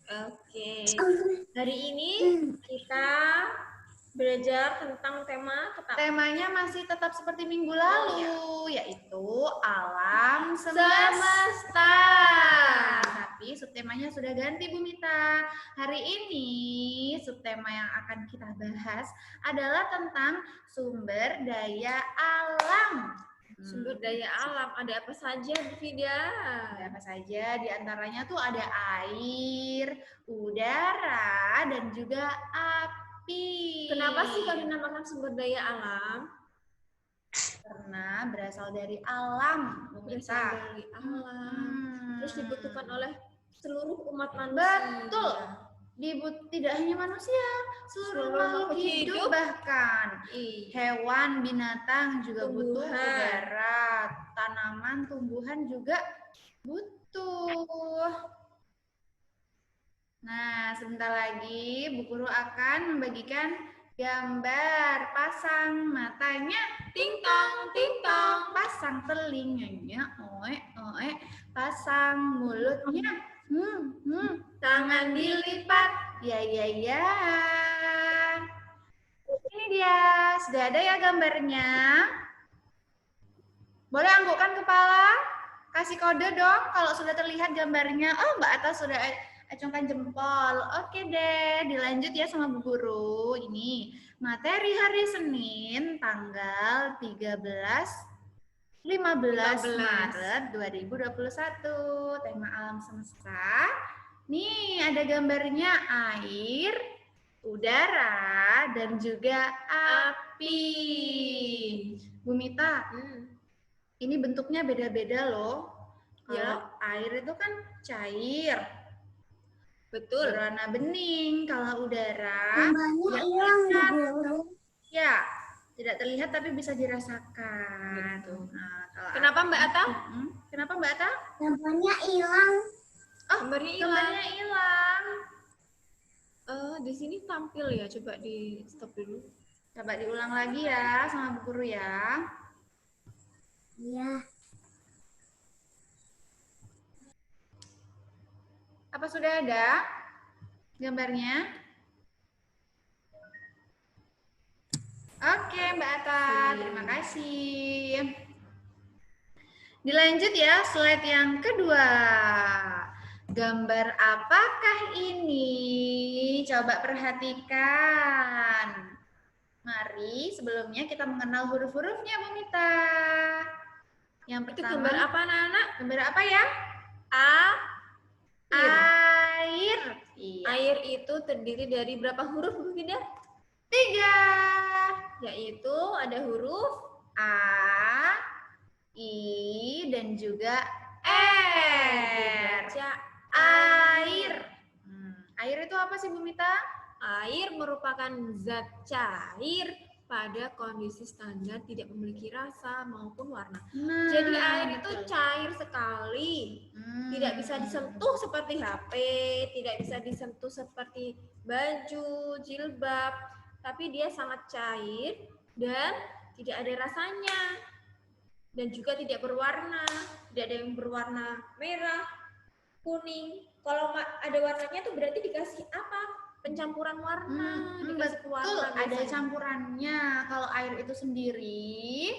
Oke. Hari ini kita belajar tentang tema Temanya masih tetap seperti minggu lalu, yaitu alam semesta. Tapi subtemanya sudah ganti, Bu Mita. Hari ini subtema yang akan kita bahas adalah tentang sumber daya alam. Sumber daya alam ada apa saja, Bu Fida? Ada apa saja? Di antaranya tuh ada air, udara, dan juga api. Kenapa sih kami namakan sumber daya alam? Karena berasal dari alam, Berasal dari alam. Terus dibutuhkan oleh seluruh umat manusia. Betul. Tidak hanya manusia, seluruh makhluk hidup bahkan hewan, binatang juga butuh udara, tanaman, tumbuhan juga butuh. Nah, sebentar lagi Bu Guru akan membagikan gambar. Pasang matanya, ting tong, pasang telinganya, oe, pasang mulutnya, tangan dilipat, ya. Ini dia, sudah ada ya gambarnya. Boleh anggukkan kepala, kasih kode dong kalau sudah terlihat gambarnya. Oh, Mbak Atta sudah acungkan jempol. Oke deh, dilanjut ya sama Bu Guru. Ini materi hari Senin tanggal 15 Maret 2021. Tema alam semesta. Nih ada gambarnya air, udara, dan juga api. Bu Mita, ini bentuknya beda-beda loh. Kalau air itu kan cair. Betul. Berwarna bening. Kalau udara gambarnya hilang, Bu Guru. Ya, tidak terlihat tapi bisa dirasakan. Nah, kalau kenapa Mbak Atta? Kenapa Mbak Atta? Gambarnya hilang. Oh, gambarnya hilang. Di sini tampil ya, coba di stop dulu. Coba diulang lagi ya sama Bu Guru ya. Iya. Apa sudah ada gambarnya? Oke, Mbak Atta, terima kasih. Dilanjut ya, slide yang kedua. Gambar apakah ini? Coba perhatikan. Mari sebelumnya kita mengenal huruf-hurufnya, Bu Mita. Yang pertama, itu gambar apa, anak-anak? Gambar apa ya? Air. Iya. Air itu terdiri dari berapa huruf, Bu Fida? 3. Yaitu ada huruf A, I, dan juga R. Air. Air itu apa sih, Bu Mita? Air merupakan zat cair pada kondisi standar, tidak memiliki rasa maupun warna. Jadi air itu cair sekali, tidak bisa disentuh seperti HP, tidak bisa disentuh seperti baju, jilbab, tapi dia sangat cair dan tidak ada rasanya. Dan juga tidak berwarna, tidak ada yang berwarna merah, kuning. Kalau ada warnanya tuh berarti dikasih apa? Pencampuran warna, dikasih betul, ada campurannya. Kalau air itu sendiri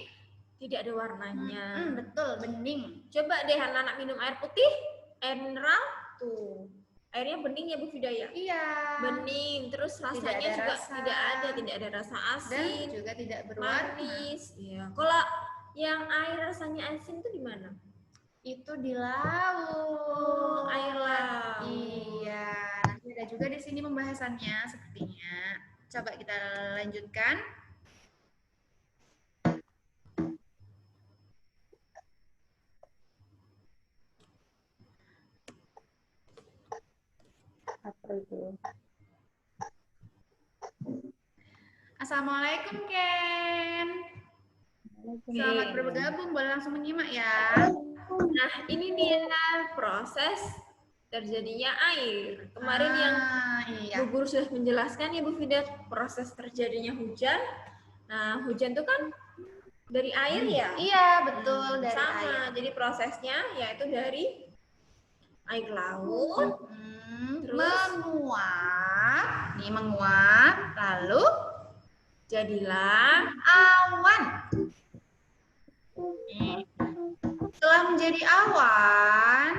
tidak ada warnanya. Betul, bening. Coba deh anak-anak minum air putih, air mineral, tuh. Airnya bening ya, Bu Fida ya? Iya. Bening, terus rasanya juga tidak ada rasa asin, dan juga tidak berwarna. Manis. Iya. Kalau yang air rasanya asin itu di mana? Itu di laut. Air laut. Iya. Nanti ada juga di sini pembahasannya sepertinya. Coba kita lanjutkan. Apa itu? Assalamualaikum, Ken. Selamat bergabung, boleh langsung menyimak ya. Nah, ini dia proses terjadinya air. Kemarin yang Bu Guru sudah menjelaskan ya, Bu Fida, proses terjadinya hujan. Nah, hujan itu kan dari air ya? Iya, betul, dari sama. air. Jadi prosesnya yaitu dari air laut, Terus menguap, nih menguap, lalu jadilah awan. Nih. Setelah menjadi awan,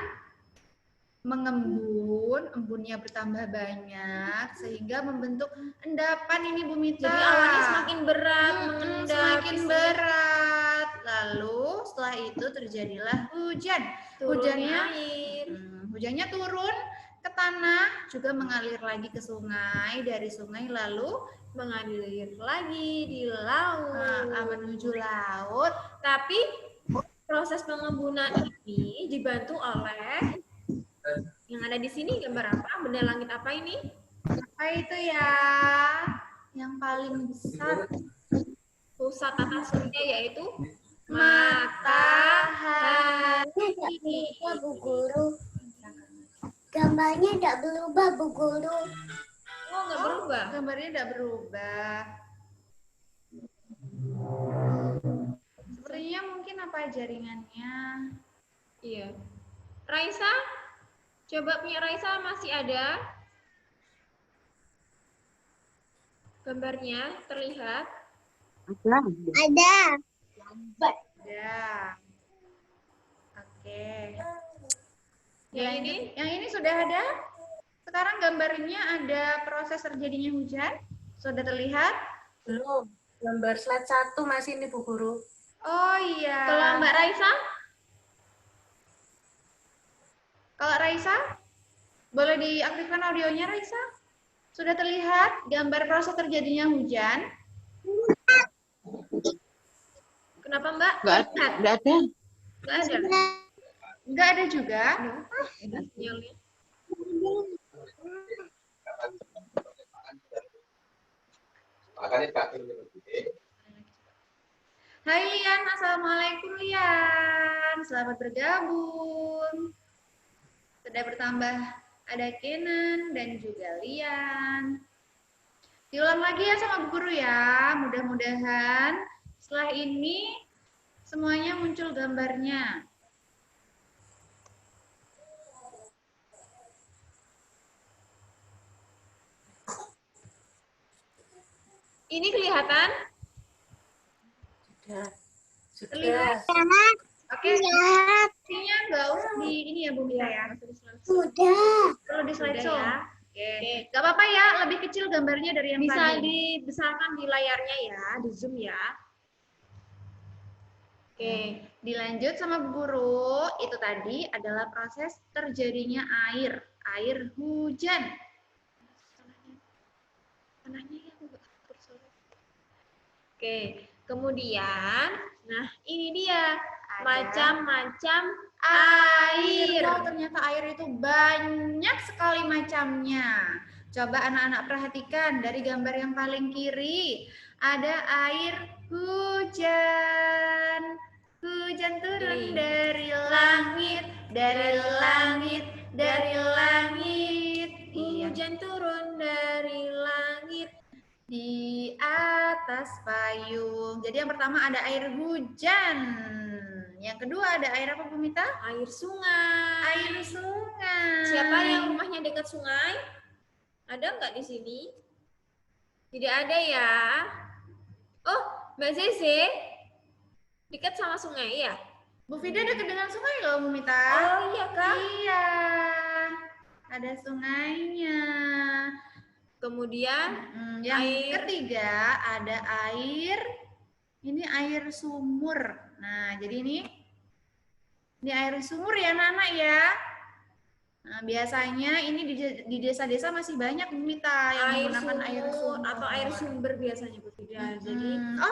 mengembun, embunnya bertambah banyak sehingga membentuk endapan ini Bu Mita. jadi awannya semakin berat mengendap. Semakin berat. Lalu setelah itu terjadilah hujan. Turunnya air. Hujannya turun ke tanah, juga mengalir lagi ke sungai, dari sungai lalu Mengalir lagi di laut. menuju laut. Tapi proses pengembunan ini dibantu oleh yang ada di sini gambar apa? Benda langit apa ini? Apa itu ya? Yang paling besar. Pusat tata surya yaitu Matahari. Tidak berubah, Bu Guru. Gambarnya tidak berubah, Bu Guru. Oh, nggak berubah. Gambarnya tidak berubah. Sepertinya mungkin apa jaringannya? Iya. Raisa, coba punya Raisa masih ada? Gambarnya terlihat? Ada. Ya. Oke. Yang ini? Yang ini sudah ada? Sekarang gambarnya ada proses terjadinya hujan. Sudah terlihat? Belum. Gambar slide 1 masih ini Bu Guru. Oh iya. Kalau Mbak Raisa? Kalau Raisa? Boleh diaktifkan audionya Raisa? Sudah terlihat gambar proses terjadinya hujan? Kenapa Mbak? Nggak ada. Nggak ada. Enggak ada juga. Sinyalnya. Hai Lian, Assalamualaikum Lian. Selamat bergabung. Sudah bertambah ada Kenan dan juga Lian. Diulang lagi ya sama Bu Guru ya. Mudah-mudahan setelah ini semuanya muncul gambarnya. Ini kelihatan? Terlihat. Lihat. Oke. Lihat. Artinya nggak usah di ini ya Bu Mita ya. Sudah. Perlu di slideshow. ya. Oke. Gak apa-apa ya, lebih kecil gambarnya dari yang Bisa tadi. dibesarkan di layarnya ya, di zoom ya. Oke, dilanjut sama Bu Guru. Itu tadi adalah proses terjadinya air hujan. Tanahnya ya, Bu. Oke, kemudian, nah ini dia Ada macam-macam air. air. Oh, ternyata air itu banyak sekali macamnya. Coba anak-anak perhatikan dari gambar yang paling kiri. Ada air hujan. Hujan turun dari langit, dari langit, dari langit. Iya. Hujan turun dari langit. Di atas payung. Jadi yang pertama ada air hujan. Yang kedua ada air apa Bu Mita? Air sungai. Air sungai. Siapa yang rumahnya dekat sungai? Ada nggak di sini? Tidak ada ya. Oh, Mbak Zeze, dekat sama sungai ya? Bu Fida dekat dengan sungai loh Bu Mita. Oh iya kak. Iya. Ada sungainya. Kemudian Yang air. ketiga ada air. Ini air sumur. Nah, jadi ini air sumur ya anak-anak ya. Nah, biasanya ini di desa-desa masih banyak Bu Mita yang menggunakan air sumur atau air sumber biasanya Bu Fida. Jadi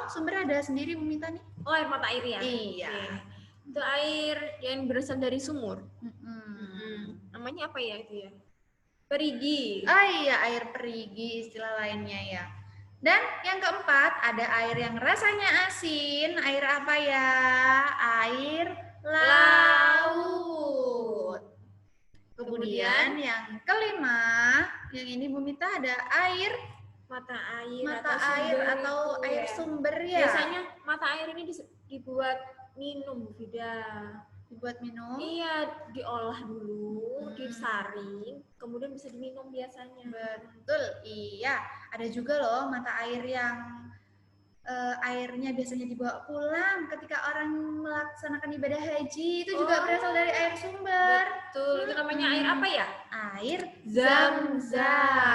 sumber ada sendiri Bu Mita nih. oh air mata air ya? Iya. Oke. Itu air yang berasal dari sumur. Namanya apa ya itu ya? Perigi. Oh iya, air perigi istilah lainnya ya. Dan yang keempat ada air yang rasanya asin. Air apa ya? Air laut. Kemudian yang kelima, yang ini Bu Mita ada air Mata air atau air itu ya. sumber ya. Biasanya mata air ini dibuat minum Bu Fida. dibuat minum. Iya, diolah dulu, disaring, kemudian bisa diminum biasanya. Betul, iya. Ada juga loh mata air yang airnya biasanya dibawa pulang ketika orang melaksanakan ibadah haji. Itu juga berasal dari air sumber. Betul, itu namanya air apa ya? Air Zam-zam.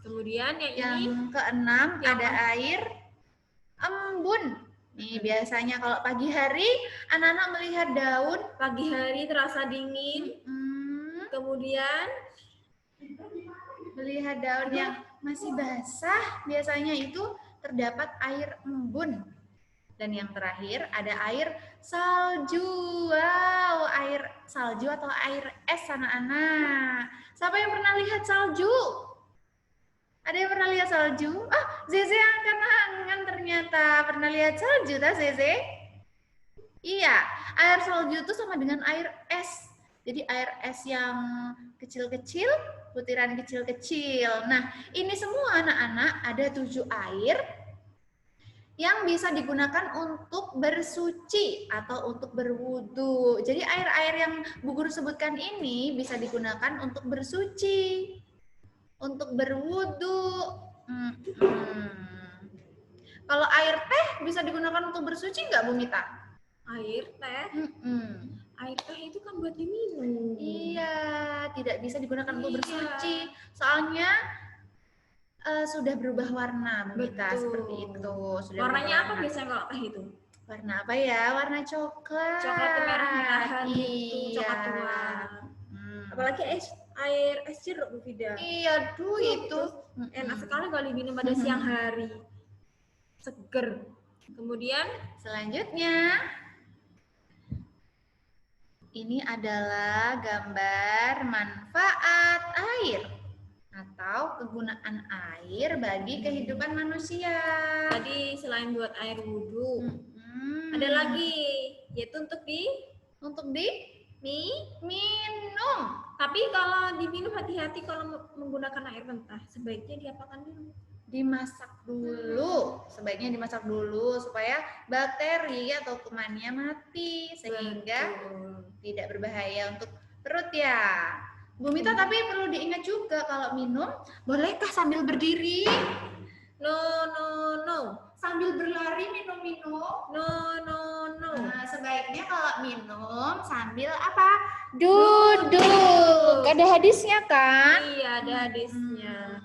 Kemudian yang ini keenam ada air embun. Nih biasanya kalau pagi hari anak-anak melihat daun pagi hari terasa dingin. Kemudian melihat daun yang masih basah, biasanya itu terdapat air embun. Dan yang terakhir ada air salju. Wow, air salju atau air es anak-anak. Siapa yang pernah lihat salju? Ada yang pernah lihat salju? Ah, Zeze angkat tangan ternyata. Pernah lihat salju tak Zeze? Iya, air salju itu sama dengan air es. Jadi air es yang kecil-kecil, butiran kecil-kecil. Nah, ini semua anak-anak ada 7 air yang bisa digunakan untuk bersuci atau untuk berwudu. Jadi air-air yang Bu Guru sebutkan ini bisa digunakan untuk bersuci, untuk berwudu. Kalau air teh bisa digunakan untuk bersuci nggak Bu Mita? Air teh? Air teh itu kan buat diminum. Iya, tidak bisa digunakan untuk bersuci. Soalnya sudah berubah warna, Bu Mita, seperti itu. Warnanya apa biasanya kalau teh itu? Warna apa ya? Warna coklat. Coklat merah-merahan iya. gitu, coklat tua. Apalagi air es jeruk, Bu Fida. Iya, itu enak sekali kalau diminum pada siang hari. Seger. Kemudian selanjutnya ini adalah gambar manfaat air atau kegunaan air bagi kehidupan manusia. Tadi selain buat air wudhu, ada lagi yaitu untuk minum. Tapi kalau diminum hati-hati kalau menggunakan air mentah. Sebaiknya diapakan dulu? Dimasak dulu. Sebaiknya dimasak dulu supaya bakteri atau kumannya mati sehingga tidak berbahaya untuk perut ya. Bu Mita, tapi perlu diingat juga kalau minum, bolehkah sambil berdiri? No. Sambil berlari minum? No. Nah, sebaiknya kalau minum sambil apa? Duduk. Ada hadisnya kan? Iya, ada hadisnya.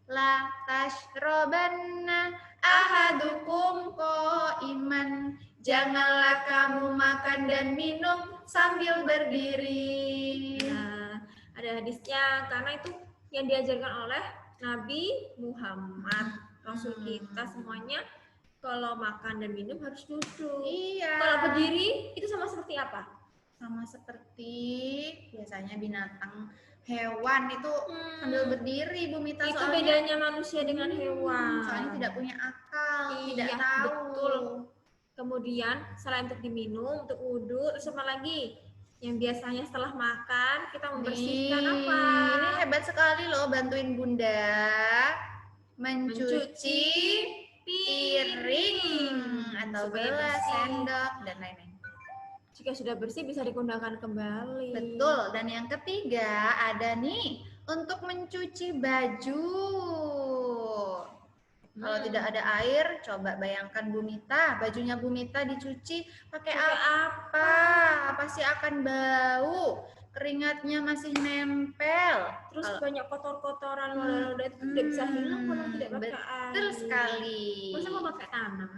La tashrobanna ahadukum qaiman. Janganlah kamu makan dan minum sambil berdiri. Nah, ada hadisnya karena itu yang diajarkan oleh Nabi Muhammad, Rasul kita semuanya. Kalau makan dan minum harus duduk. Iya. Kalau berdiri itu sama seperti apa? Sama seperti biasanya binatang, hewan itu sambil berdiri, Bu Mita. Itu bedanya manusia dengan hewan. Soalnya tidak punya akal, tidak tahu. Betul. Kemudian selain untuk diminum, untuk wudhu, terus apa lagi? Yang biasanya setelah makan kita membersihkan apa? Ini hebat sekali loh, bantuin Bunda mencuci piring atau gelas, sendok dan lain-lain. Jika sudah bersih bisa digunakan kembali. Betul. Dan yang ketiga ada nih untuk mencuci baju. Kalau tidak ada air, coba bayangkan Bu Mita, bajunya Bu Mita dicuci pakai apa? Pasti akan bau. Keringatnya masih nempel. Terus banyak kotor-kotoran, noda-noda itu tidak bisa hilang kalau tidak pakai air. Betul sekali. Masa mau pakai tanah?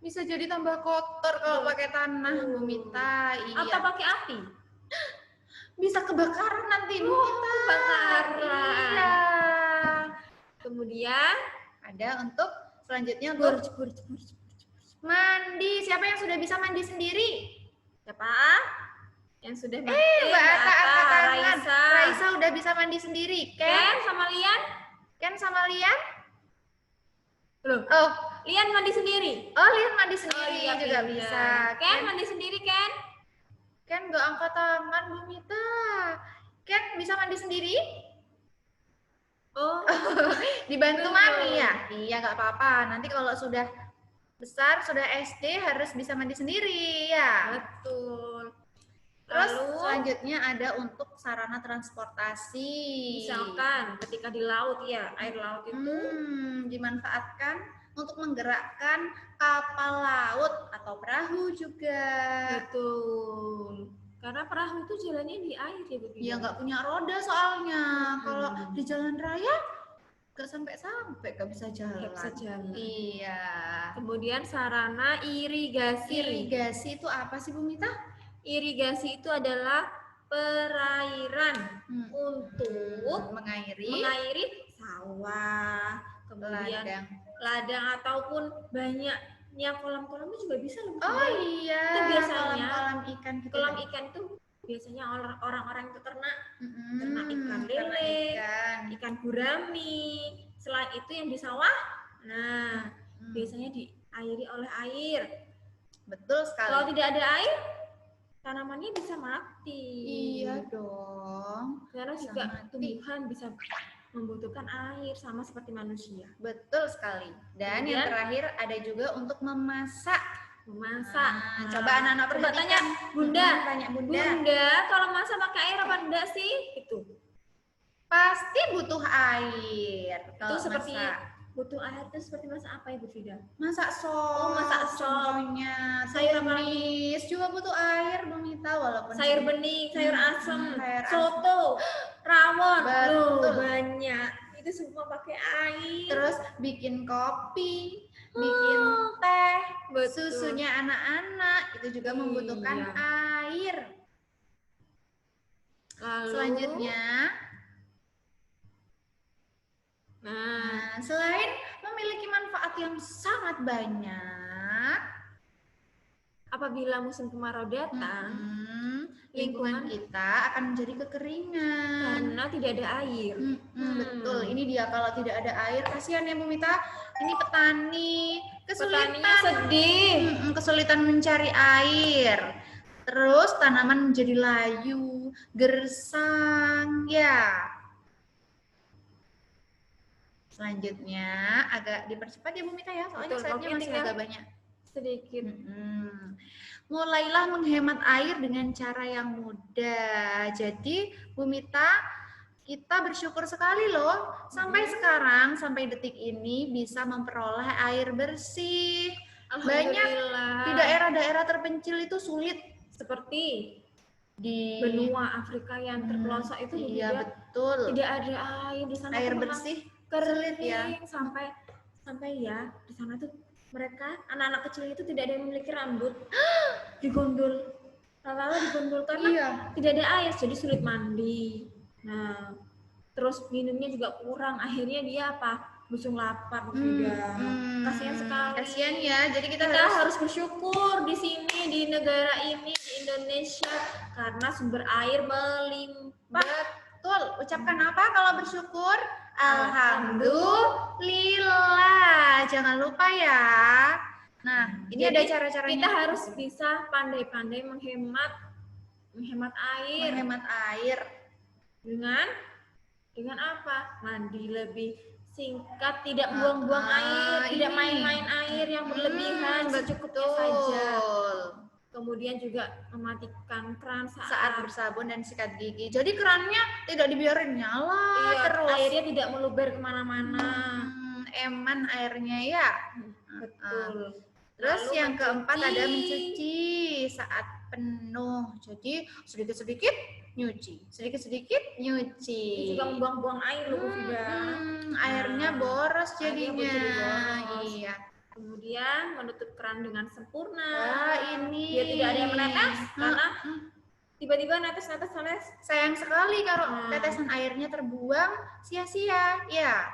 Bisa jadi tambah kotor kalau pakai tanah, Bu Mita. Iya. Atau pakai api? Bisa kebakaran nanti, Bu Mita. Kebakaran. Iya. Kemudian ada untuk selanjutnya untuk mandi. Siapa yang sudah bisa mandi sendiri? Siapa? Yang sudah mandi? Mbak Ata angkat tangan. Raisa. Raisa udah bisa mandi sendiri. Ken sama Lian? Ken sama Lian? Loh. Oh, Lian mandi sendiri? Oh, Lian mandi sendiri iya, juga iya. bisa. Ken mandi sendiri, Ken? Ken gak angkat tangan, Bu Mita. Ken bisa mandi sendiri? Oh, dibantu mami ya? Iya, gak apa-apa. Nanti kalau sudah besar sudah SD harus bisa mandi sendiri ya. Betul. Terus Lalu selanjutnya ada untuk sarana transportasi. misalkan ketika di laut ya, air laut itu dimanfaatkan untuk menggerakkan kapal laut atau perahu juga. betul. Karena perahu itu jalannya di air ya, Bu Fida. Ya nggak punya roda soalnya. Kalau di jalan raya nggak sampai nggak bisa jalan. Nggak bisa jalan. Iya. Kemudian sarana irigasi. Irigasi itu apa sih Bu Mita? Irigasi itu adalah perairan untuk mengairi sawah, kemudian ladang ataupun banyaknya kolam-kolamnya juga bisa loh. Oh iya. Itu biasanya kolam ikan gitu. Kolam ikan itu biasanya orang-orang itu ternak ikan lele, ikan gurami. Selain itu yang di sawah, nah biasanya diairi oleh air. Betul sekali. Kalau tidak ada air, tanamannya bisa mati. Iya dong. Karena juga tumbuhan bisa membutuhkan air sama seperti manusia. Betul sekali. Dan yang terakhir ada juga untuk memasak. Nah, coba anak-anak perhatikan. Tanya Bunda. Tanya Bunda. Bunda, kalau masak pakai air apa enggak sih? Itu. Pasti butuh air. Itu seperti butuh air itu seperti masak apa ya Bu Fida? Masak sop. Oh, masak sop. Contohnya sayur bening juga butuh air Bu Mita, walaupun sayur bening, sayur asem, soto, rawon. Loh, banyak. Itu semua pakai air. Terus bikin kopi, bikin teh, betul. Susunya anak-anak itu juga membutuhkan air. Lalu, selanjutnya, selain memiliki manfaat yang sangat banyak, apabila musim kemarau datang, lingkungan kita akan menjadi kekeringan karena tidak ada air. Betul, ini dia, kalau tidak ada air, kasihan ya Bu Mita. Ini petani kesulitan, sedih, kesulitan mencari air. Terus tanaman menjadi layu, gersang, ya. Selanjutnya agak dipercepat ya Bu Mita ya, soalnya slide-nya masih agak banyak. Sedikit. Mulailah menghemat air dengan cara yang mudah. Jadi Bu Mita, kita bersyukur sekali loh sampai sekarang, sampai detik ini bisa memperoleh air bersih. Banyak di daerah-daerah terpencil itu sulit, seperti di benua Afrika yang terpelosok itu. Iya betul. Tidak ada air di sana. Air bersih kering ya. Sampai ya di sana tuh mereka anak-anak kecil itu tidak ada yang memiliki rambut. Digondol. Lalu digondol karena tidak ada air, jadi sulit mandi. Nah, terus minumnya juga kurang. Akhirnya dia apa? Busung lapar juga. Kasihan sekali. Kasihan ya. Jadi kita harus bersyukur di sini, di negara ini, di Indonesia, karena sumber air melimpah. Betul. Ucapkan apa kalau bersyukur? Alhamdulillah. Jangan lupa ya. Nah, ini ada cara-caranya. Kita harus bisa pandai-pandai menghemat air. Menghemat air dengan apa? Mandi lebih singkat, tidak buang-buang air, tidak main-main air yang berlebihan, secukupnya saja. Kemudian juga mematikan keran saat bersabun dan sikat gigi. Jadi kerannya tidak dibiarin nyala terus. Airnya tidak meluber kemana-mana. Eman airnya ya. Betul. Terus yang keempat ada mencuci saat penuh. Jadi sedikit-sedikit nyuci, sedikit-sedikit nyuci. Juga membuang-buang air loh, Bu Fida. Airnya boros jadinya. Iya. Kemudian menutup keran dengan sempurna. Ini dia tidak ada yang menetes karena tiba-tiba netes. Sayang sekali kalau tetesan airnya terbuang sia-sia. Ya.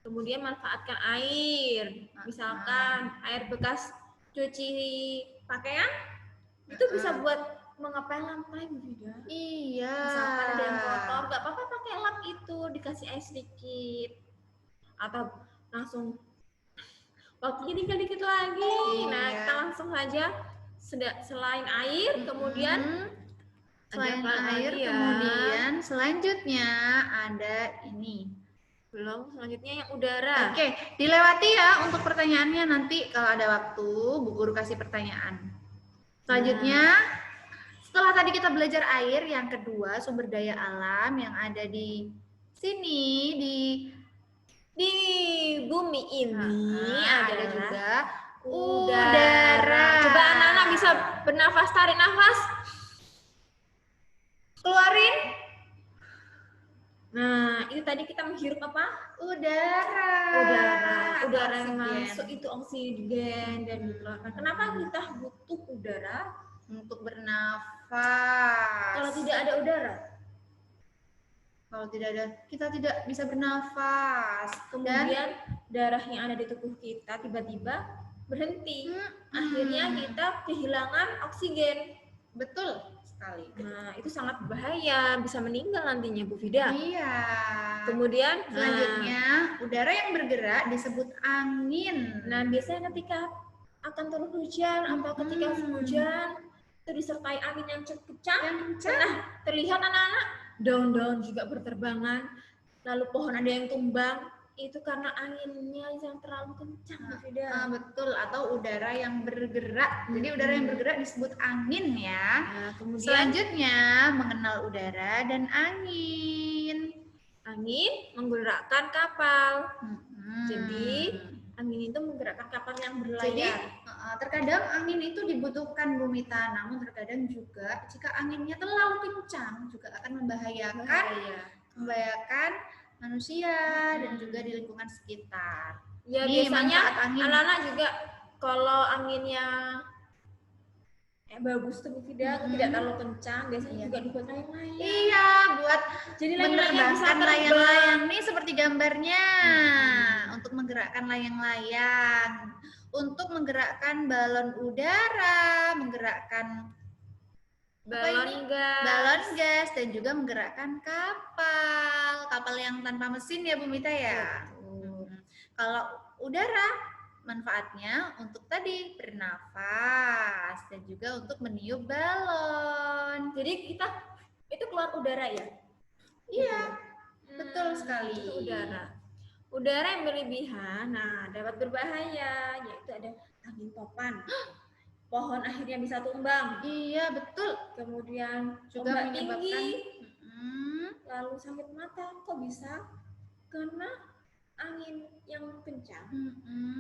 Kemudian manfaatkan air. Misalkan air bekas cuci pakaian itu bisa buat mengepel lantai, Bu Fida. Iya. Misalkan ada yang kotor, nggak apa-apa pakai lap itu, dikasih air sedikit. Atau langsung waktunya tinggal dikit lagi. Nah, kita langsung saja selain air, kemudian kemudian selanjutnya ada ini Belum, selanjutnya yang udara. Oke, dilewati ya untuk pertanyaannya, nanti kalau ada waktu Bu Guru kasih pertanyaan. Selanjutnya, setelah tadi kita belajar air, yang kedua sumber daya alam yang ada di sini Di bumi ini ada juga udara. Coba anak-anak bisa bernafas, tarik nafas. Keluarin. Nah, itu tadi kita menghirup apa? Udara. Udara yang Oksigen. masuk itu oksigen dan dikeluarkan. Kenapa kita butuh udara? Untuk bernafas. Kalau tidak ada udara, Kalau tidak ada, kita tidak bisa bernafas. kemudian darah yang ada di tubuh kita tiba-tiba berhenti. Akhirnya kita kehilangan oksigen. Betul sekali. Nah, itu sangat bahaya, bisa meninggal nantinya Bu Fida. Iya. Kemudian Selanjutnya, udara yang bergerak disebut angin. nah biasanya ketika akan turun hujan atau ketika hujan itu disertai angin yang cukup kencang. Nah, terlihat anak-anak daun-daun juga berterbangan, lalu pohon ada yang tumbang, itu karena anginnya yang terlalu kencang, Bu Fida. Betul, atau udara yang bergerak. Jadi udara yang bergerak disebut angin ya. Nah, kemudian Selanjutnya, mengenal udara dan angin. angin menggerakkan kapal. Hmm. Jadi angin itu menggerakkan kapal yang Jadi berlayar. terkadang angin itu dibutuhkan Bu Mita, namun terkadang juga jika anginnya terlalu kencang juga akan membahayakan manusia dan juga di lingkungan sekitar. Ya Ini biasanya manfaat angin. anak-anak juga kalau anginnya bagus tuh Bu Fida, tidak terlalu kencang, biasanya juga dibuat layang-layang. Iya, buat Jadi layang-layang bisa menerbangkan terbang. layang-layang nih seperti gambarnya. Untuk menggerakkan layang-layang, untuk menggerakkan balon udara, menggerakkan Balon gas. balon gas dan juga menggerakkan kapal yang tanpa mesin ya Bu Mita ya. Kalau udara manfaatnya untuk tadi bernafas dan juga untuk meniup balon. Jadi kita itu keluar udara ya? Iya, betul sekali. Itu udara. Udara yang berlebihan, nah dapat berbahaya, yaitu ada angin topan. Pohon akhirnya bisa tumbang. Iya, betul. Kemudian Juga ombak menyebabkan tinggi, lalu sakit mata. Kok bisa? Karena angin yang kencang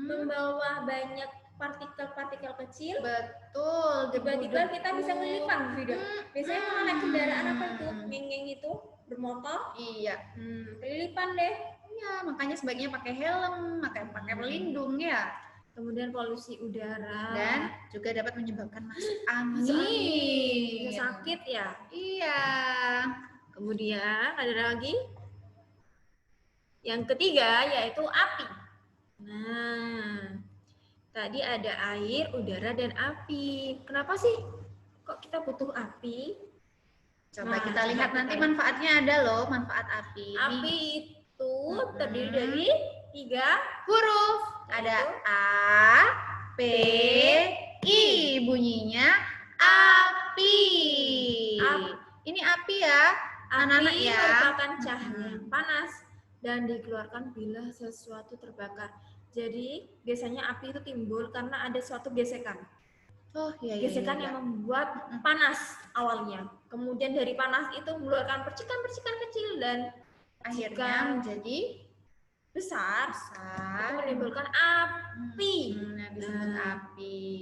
membawa banyak partikel-partikel kecil. Betul. Tiba-tiba kita bisa kelilipan video. Biasanya kalau naik kendaraan apa itu, ngeng itu bermotor, Iya. kelilipan deh. Iya, makanya sebaiknya pakai helm, pakai pelindung ya. Kemudian polusi udara Dan juga dapat menyebabkan masuk Masuk angin. angin. Sakit ya. Iya. Kemudian ada lagi yang ketiga yaitu api. Nah, tadi ada air, udara, dan api. Kenapa sih kok kita butuh api? Coba Nah, kita lihat coba nanti kita- manfaatnya ada loh, manfaat api. Api itu terdiri dari 3 Huruf. Ada A, P, I. Bunyinya api. Ini api ya, anak-anak Api ya. merupakan cahaya yang panas dan dikeluarkan bila sesuatu terbakar. Jadi biasanya api itu timbul karena ada suatu gesekan. Oh iya, Gesekan yang membuat panas awalnya. Kemudian dari panas itu mengeluarkan percikan-percikan kecil dan akhirnya jika menjadi besar itu besar. menimbulkan api. Disebut Nah. api.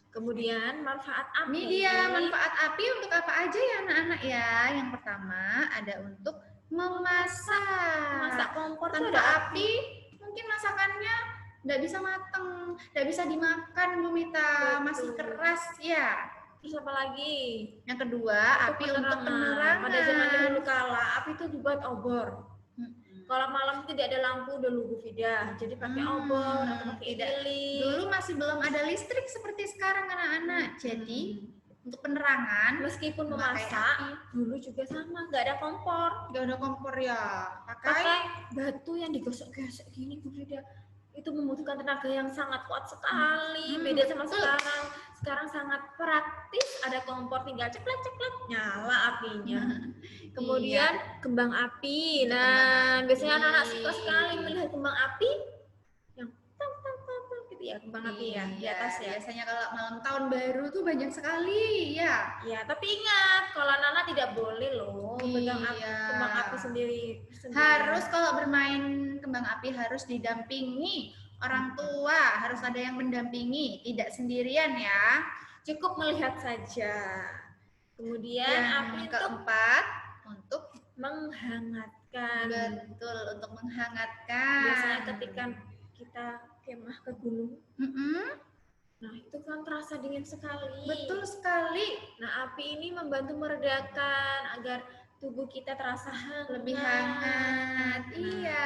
Kemudian manfaat api. Ini dia manfaat api untuk apa aja ya anak-anak ya. Yang pertama ada untuk memasak. Masak kompor tuh Tanpa ada api mungkin masakannya nggak bisa mateng, nggak bisa dimakan Bu Mita, masih Betul. keras ya. Terus apa lagi? Yang kedua api untuk penerangan. Pada zaman dahulu kala api itu dibuat obor. Kalau malam tidak ada lampu dulu Bu Fida, jadi pakai obor atau pakai tidak. lilin. Dulu masih belum ada listrik seperti sekarang anak-anak. Jadi untuk penerangan Meskipun memakai memasak, api. dulu juga sama, nggak ada kompor. Nggak ada kompor ya. Pakai batu yang digosok-gosok gini Bu Fida. itu membutuhkan tenaga yang sangat kuat sekali. Beda sama sekarang. Sekarang sangat praktis, ada kompor tinggal ceklek-ceklek nyala apinya. Kemudian kembang api. Nah, biasanya anak-anak suka sekali melihat kembang api yang tang tang tang tang gitu ya, kembang api ya di atas ya. Biasanya kalau malam tahun baru tuh banyak sekali ya. Ya, tapi ingat kalau anak-anak tidak boleh loh pegang kembang api sendiri. Harus kalau bermain kembang api harus didampingi orang tua, harus ada yang mendampingi, tidak sendirian ya. Cukup melihat saja. Kemudian Yang api itu keempat untuk menghangatkan. betul, untuk menghangatkan. Biasanya ketika kita kemah ke gunung, nah itu kan terasa dingin sekali. Betul sekali. Nah, api ini membantu meredakan agar tubuh kita terasa hangat. Lebih hangat. Iya.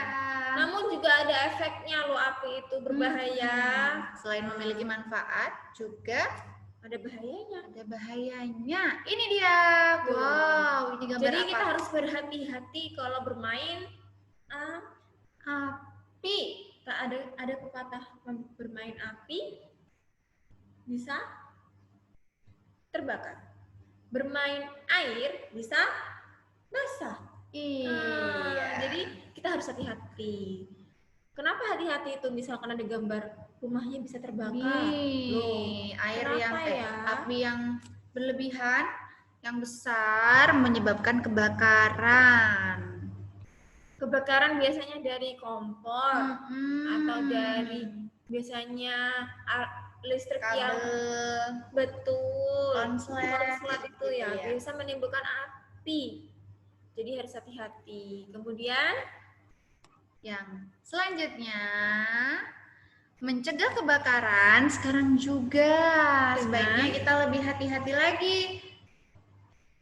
Namun juga ada efeknya loh, api itu berbahaya. Selain memiliki manfaat, juga Ada bahayanya. ada bahayanya. Ini dia. Wow, ini gambar Jadi apa? kita harus berhati-hati kalau bermain Api. ada pepatah bermain api bisa terbakar. Bermain air bisa basah. Iya. Jadi kita harus hati-hati. Kenapa hati-hati itu? Misalkan ada gambar rumahnya bisa terbakar. Nih, air yang kenapa ya? api yang berlebihan, yang besar menyebabkan kebakaran. Kebakaran biasanya dari kompor atau dari biasanya listrik yang kabel, betul konslet itu ya, bisa menimbulkan api. Jadi harus hati-hati. Kemudian yang selanjutnya mencegah kebakaran sekarang juga sebaiknya kita lebih hati-hati lagi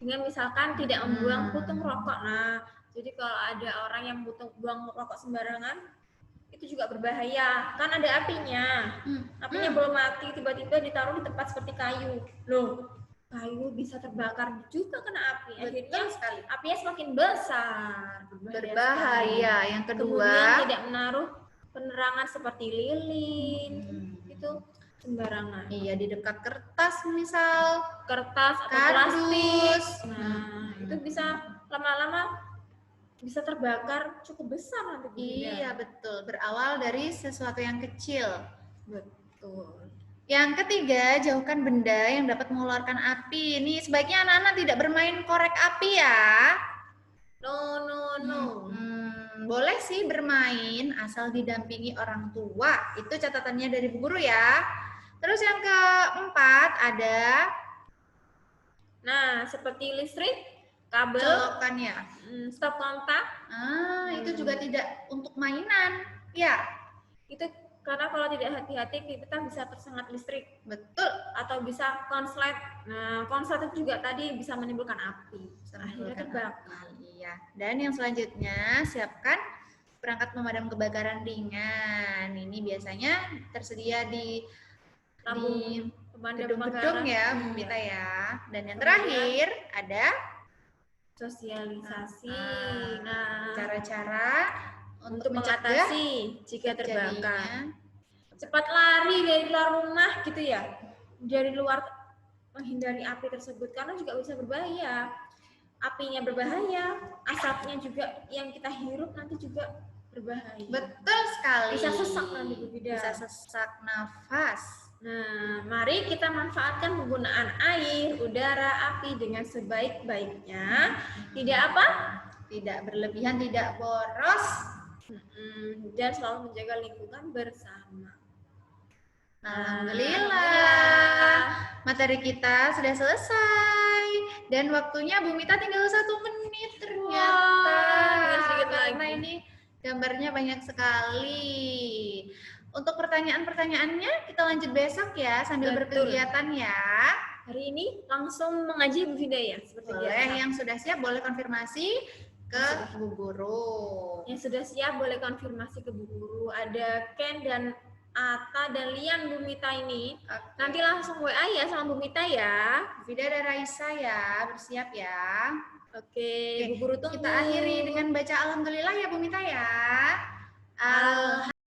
dengan misalkan tidak membuang puntung rokok. Nah, jadi kalau ada orang yang buang rokok sembarangan itu juga berbahaya, kan ada apinya. Apinya belum mati, tiba-tiba ditaruh di tempat seperti kayu. Loh, kayu bisa terbakar juga kena api. Akhirnya apinya semakin besar. berbahaya. Yang kedua, kemudian tidak menaruh penerangan seperti lilin. Itu sembarangan. Iya, di dekat kertas misal, kertas atau kardus. plastik. Nah, itu bisa lama-lama bisa terbakar cukup besar nanti. Iya, betul. Berawal dari sesuatu yang kecil. Betul. Yang ketiga, jauhkan benda yang dapat mengeluarkan api. Ini sebaiknya anak-anak tidak bermain korek api ya. No. Boleh sih bermain asal didampingi orang tua. Itu catatannya dari Bu Guru ya. Terus yang keempat ada seperti listrik, kabel, colokannya. stop kontak. Itu juga tidak untuk mainan. Ya. Itu karena kalau tidak hati-hati kita bisa tersengat listrik. Betul. Atau bisa konslet. Nah, konslet itu juga tadi bisa menimbulkan api. Akhirnya terbakar. Iya. Dan yang selanjutnya, siapkan perangkat pemadam kebakaran ringan. Ini biasanya tersedia di gedung-gedung ya, Bu Mita ya. Dan yang terakhir ada sosialisasi. Cara-cara untuk mengatasi jika terbakar. terjadinya. Cepat lari dari luar rumah gitu ya. Dari luar menghindari api tersebut karena juga bisa berbahaya. Apinya berbahaya, asapnya juga yang kita hirup nanti juga berbahaya. Betul sekali. Bisa sesak nanti Bu Fida. Bisa sesak nafas. Nah, mari kita manfaatkan penggunaan air, udara, api dengan sebaik-baiknya. Tidak apa? Tidak berlebihan, tidak boros. Dan selalu menjaga lingkungan bersama. Alhamdulillah. Materi kita sudah selesai. Dan waktunya Bu Mita tinggal 1 menit ternyata. Karena ini gambarnya banyak sekali. Untuk pertanyaan-pertanyaannya kita lanjut besok ya sambil berkegiatan ya. Hari ini langsung mengaji Bu Fida ya? Boleh, yang sudah siap boleh konfirmasi ke Bu Guru. Yang sudah siap boleh konfirmasi ke Bu Guru. Ada Ken dan Ata dan Lian Bu Mita ini. Nanti langsung WA ya sama Bu Mita ya. Bu Fida dan Raisa ya, bersiap ya. Oke, Bu Guru tunggu. Kita akhiri dengan baca alhamdulillah ya Bu Mita ya.